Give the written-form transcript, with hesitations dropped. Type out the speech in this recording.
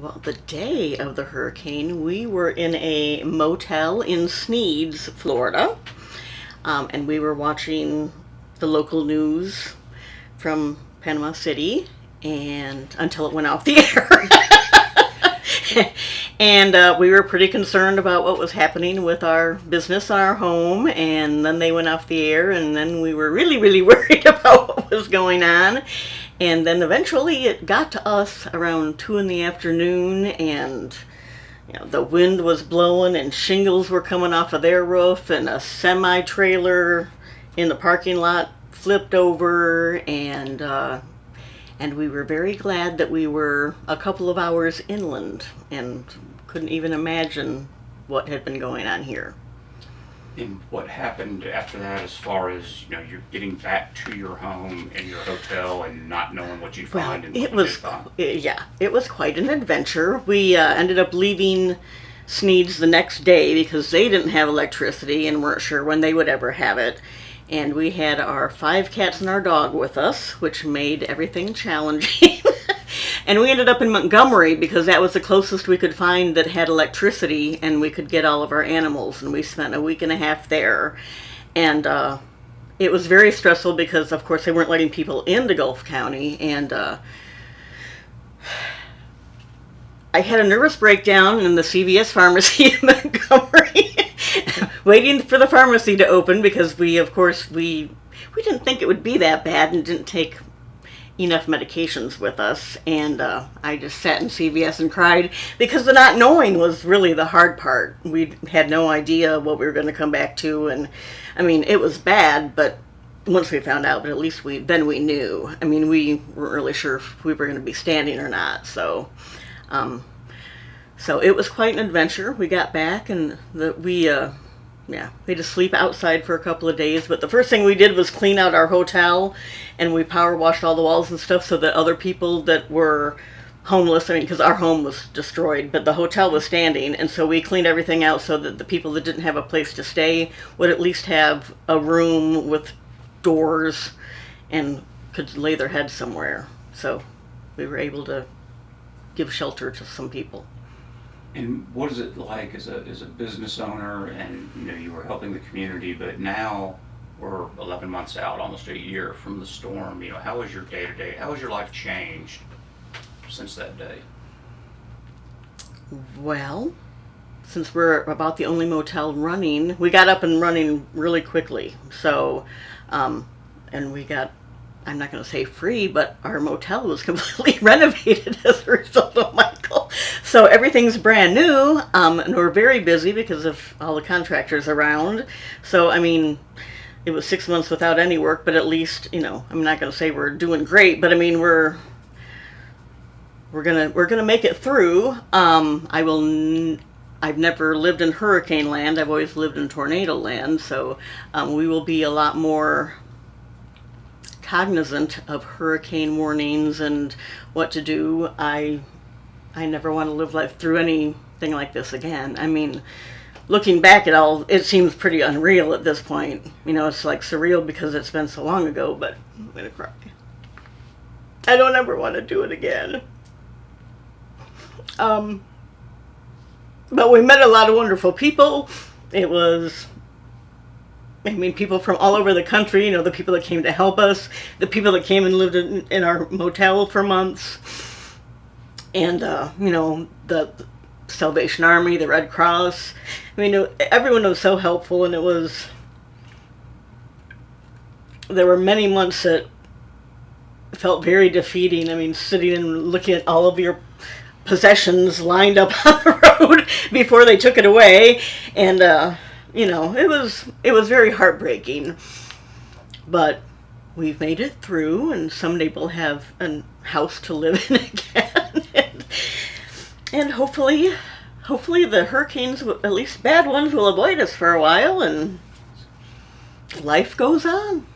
Well, the day of the hurricane, we were in a motel in Sneads, Florida, and we were watching the local news from Panama City, and until it went off the air. And we were pretty concerned about what was happening with our business and our home, and then they went off the air, and then we were really, really worried about what was going on. And then eventually it got to us around 2 in the afternoon, and the wind was blowing and shingles were coming off of their roof, and a semi trailer in the parking lot flipped over, and we were very glad that we were a couple of hours inland and couldn't even imagine what had been going on here. And what happened after that, as far as you're getting back to your home and your hotel and not knowing what you'd find and It what you was, did find? yeah, it was quite an adventure. We ended up leaving Sneads the next day because they didn't have electricity and weren't sure when they would ever have it. And we had our 5 cats and our dog with us, which made everything challenging. And we ended up in Montgomery because that was the closest we could find that had electricity and we could get all of our animals. And we spent a week and a half there. And it was very stressful because, of course, they weren't letting people into Gulf County. And I had a nervous breakdown in the CVS pharmacy in Montgomery, waiting for the pharmacy to open because we didn't think it would be that bad and didn't take enough medications with us. And I just sat in CVS and cried because the not knowing was really the hard part. We had no idea what we were going to come back to, and I mean, it was bad, but once we found out, but at least then we knew. I mean, we weren't really sure if we were going to be standing or not, so it was quite an adventure. We got back, and we had to sleep outside for a couple of days. But the first thing we did was clean out our hotel, and we power washed all the walls and stuff so that other people that were homeless, because our home was destroyed, but the hotel was standing, and so we cleaned everything out so that the people that didn't have a place to stay would at least have a room with doors and could lay their heads somewhere. So we were able to give shelter to some people. And what is it like as a business owner, and you were helping the community, but now we're 11 months out, almost a year from the storm. How has your day-to-day, how has your life changed since that day? Well, since we're about the only motel running, we got up and running really quickly. So, and we got, I'm not going to say free, but our motel was completely renovated as a result of Michael. So everything's brand new, and we're very busy because of all the contractors around. So, I mean, it was 6 months without any work, but at least, I'm not going to say we're doing great, but I mean, we're gonna make it through. I've never lived in hurricane land. I've always lived in tornado land, so we will be a lot more cognizant of hurricane warnings and what to do. I never want to live through anything like this again. I mean, looking back at all, it seems pretty unreal at this point. It's like surreal because it's been so long ago, but I'm gonna cry. I don't ever want to do it again. But we met a lot of wonderful people. People from all over the country, the people that came to help us, the people that came and lived in our motel for months, and, the Salvation Army, the Red Cross. Everyone was so helpful, and there were many months that felt very defeating. Sitting and looking at all of your possessions lined up on the road before they took it away, and it was very heartbreaking, but we've made it through, and someday we'll have a house to live in again. and hopefully the hurricanes, at least bad ones, will avoid us for a while, and life goes on.